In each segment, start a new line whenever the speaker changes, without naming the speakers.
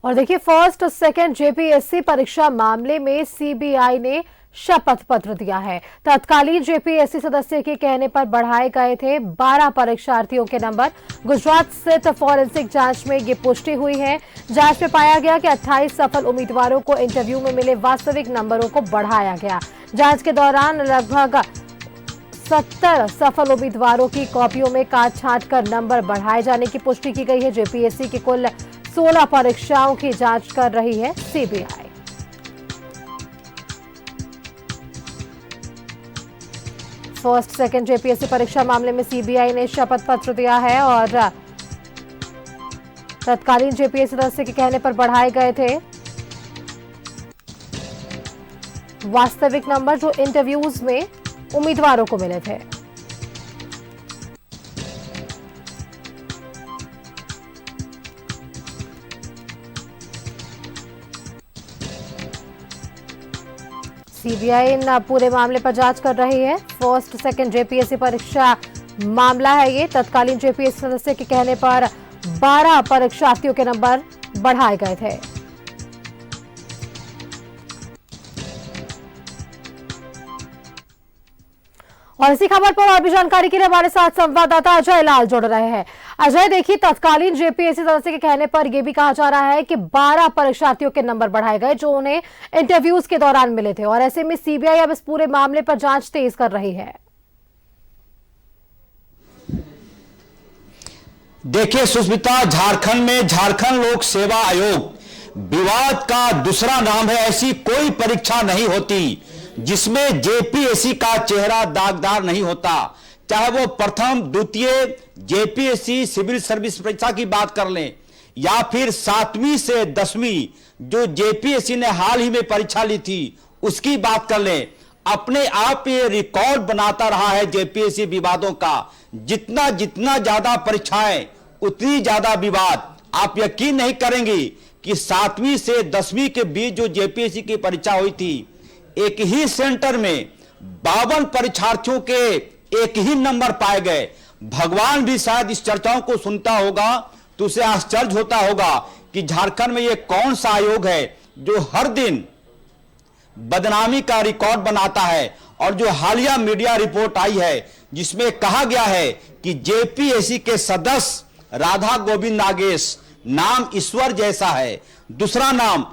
और देखिए, फर्स्ट और सेकंड जेपीएससी परीक्षा मामले में सीबीआई ने शपथ पत्र दिया है। तत्कालीन जेपीएससी सदस्य के कहने पर बढ़ाए गए थे 12 परीक्षार्थियों के नंबर। गुजरात स्थित फॉरेंसिक जांच में ये पुष्टि हुई है। जांच में पाया गया कि 28 सफल उम्मीदवारों को इंटरव्यू में मिले वास्तविक नंबरों को बढ़ाया गया। जांच के दौरान लगभग 70 सफल उम्मीदवारों की कॉपियों में काट छांट कर नंबर बढ़ाए जाने की पुष्टि की गई है। जेपीएससी की कुल 16 परीक्षाओं की जांच कर रही है सीबीआई। फर्स्ट सेकंड जेपीएससी परीक्षा मामले में सीबीआई ने शपथ पत्र दिया है और तत्कालीन जेपीएससी सदस्य के कहने पर बढ़ाए गए थे वास्तविक नंबर जो इंटरव्यूज में उम्मीदवारों को मिले थे। सीबीआई इन पूरे मामले पर जांच कर रही है। फर्स्ट सेकंड जेपीएससी परीक्षा मामला है ये। तत्कालीन जेपीएससी सदस्य के कहने पर 12 परीक्षार्थियों के नंबर बढ़ाए गए थे। और इसी खबर पर और भी जानकारी के लिए हमारे साथ संवाददाता अजय लाल जुड़ रहे हैं। अजय, देखिए, तत्कालीन जेपीएससी सदस्य के कहने पर यह भी कहा जा रहा है कि 12 परीक्षार्थियों के नंबर बढ़ाए गए जो उन्हें इंटरव्यूज के दौरान मिले थे और ऐसे में सीबीआई अब इस पूरे मामले पर जांच तेज कर रही है।
देखिए सुष्मिता, झारखंड में झारखंड लोक सेवा आयोग विवाद का दूसरा नाम है। ऐसी कोई परीक्षा नहीं होती जिसमें जेपीएससी का चेहरा दागदार नहीं होता। चाहे वो प्रथम द्वितीय जेपीएससी सिविल सर्विस परीक्षा की बात कर लें या फिर 7वीं से 10वीं जो जेपीएससी ने हाल ही में परीक्षा ली थी उसकी बात कर लें, अपने आप ये रिकॉर्ड बनाता रहा है जेपीएससी विवादों का। जितना जितना ज्यादा परीक्षाएं उतनी ज्यादा विवाद। आप यकीन नहीं करेंगे कि 7वीं से 10वीं के बीच जो जेपीएससी की परीक्षा हुई थी, एक ही सेंटर में 52 परीक्षार्थियों के एक ही नंबर पाए गए। भगवान भी शायद इस चर्चाओं को सुनता होगा तो उसे आश्चर्य होता होगा कि झारखंड में यह कौन सा आयोग है जो हर दिन बदनामी का रिकॉर्ड बनाता है। और जो हालिया मीडिया रिपोर्ट आई है जिसमें कहा गया है कि जेपीएससी के सदस्य राधा गोविंद नागेश, नाम ईश्वर जैसा है, दूसरा नाम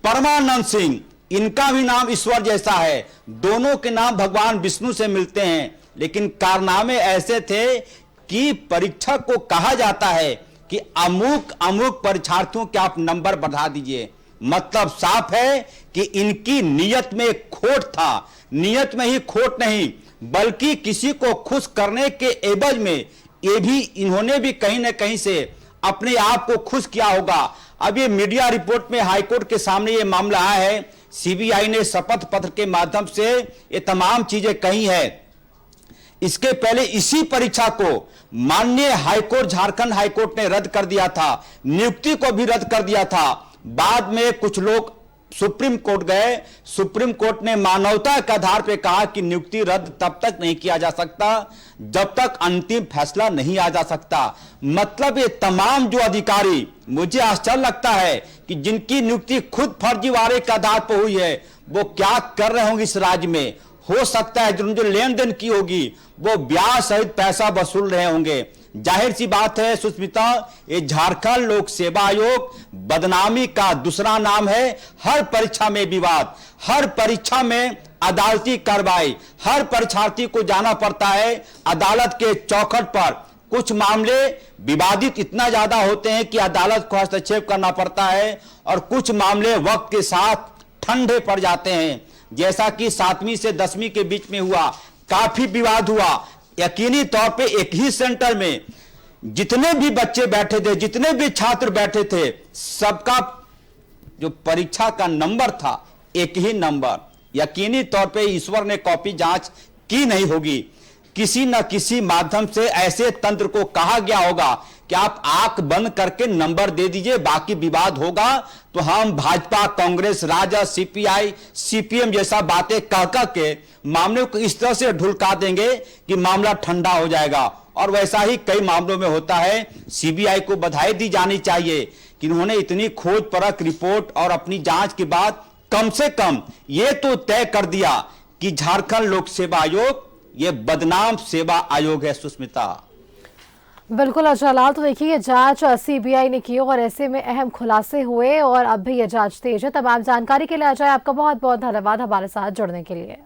परमानंद सिंह, इनका भी नाम ईश्वर जैसा है, दोनों के नाम भगवान विष्णु से मिलते हैं। लेकिन कारनामे ऐसे थे कि परीक्षक को कहा जाता है कि अमुक अमुक परीक्षार्थियों के आप नंबर बढ़ा दीजिए। मतलब साफ है कि इनकी नियत में खोट था। नियत में ही खोट नहीं बल्कि किसी को खुश करने के एवज में ये भी इन्होंने भी कहीं ना कहीं से अपने आप को खुश किया होगा। अब ये मीडिया रिपोर्ट में हाईकोर्ट के सामने ये मामला आया है। सीबीआई ने शपथ पत्र के माध्यम से ये तमाम चीजें कही है। इसके पहले इसी परीक्षा को माननीय हाईकोर्ट, झारखंड हाईकोर्ट ने रद्द कर दिया था, नियुक्ति को भी रद्द कर दिया था। बाद में कुछ लोग सुप्रीम कोर्ट गए। सुप्रीम कोर्ट ने मानवता के आधार पर कहा कि नियुक्ति रद्द तब तक नहीं किया जा सकता जब तक अंतिम फैसला नहीं आ जा सकता। मतलब ये तमाम जो अधिकारी, मुझे आश्चर्य लगता है कि जिनकी नियुक्ति खुद फर्जीवाड़े के आधार पर हुई है वो क्या कर रहे होंगे इस राज्य में। हो सकता है जो लेन देन की होगी वो ब्याज सहित पैसा वसूल रहे होंगे। जाहिर सी बात है सुष्मिता, ये झारखंड लोक सेवा आयोग बदनामी का दूसरा नाम है। हर परीक्षा में विवाद, हर परीक्षा में अदालती कार्रवाई, हर परीक्षार्थी को जाना पड़ता है अदालत के चौखट पर। कुछ मामले विवादित इतना ज्यादा होते हैं कि अदालत को हस्तक्षेप करना पड़ता है और कुछ मामले वक्त के साथ ठंडे पड़ जाते हैं। जैसा कि 7वीं से 10वीं के बीच में हुआ, काफी विवाद हुआ। यकीनी तौर पे एक ही सेंटर में जितने भी बच्चे बैठे थे, जितने भी छात्र बैठे थे, सबका जो परीक्षा का नंबर था एक ही नंबर। यकीनी तौर पे ईश्वर ने कॉपी जांच की नहीं होगी। किसी न किसी माध्यम से ऐसे तंत्र को कहा गया होगा कि आप आंख बंद करके नंबर दे दीजिए, बाकी विवाद होगा तो हम भाजपा, कांग्रेस, राजद, सीपीआई, सीपीएम जैसा बातें कह के मामले को इस तरह से ढुलका देंगे कि मामला ठंडा हो जाएगा। और वैसा ही कई मामलों में होता है। सीबीआई को बधाई दी जानी चाहिए कि इन्होंने इतनी खोज परख रिपोर्ट और अपनी जांच के बाद कम से कम ये तो तय कर दिया कि झारखंड लोक सेवा आयोग ये बदनाम सेवा आयोग है। सुष्मिता,
बिल्कुल अजलाल, तो देखिए ये जांच सीबीआई ने की और ऐसे में अहम खुलासे हुए और अब भी ये जांच तेज है। तमाम जानकारी के लिए अजय आपका बहुत बहुत धन्यवाद हमारे साथ जुड़ने के लिए।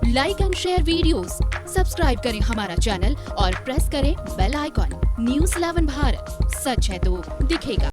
Like and share videos, subscribe करें हमारा चैनल और प्रेस करें बेल आइकॉन। न्यूज़ 11 भारत, सच है तो दिखेगा।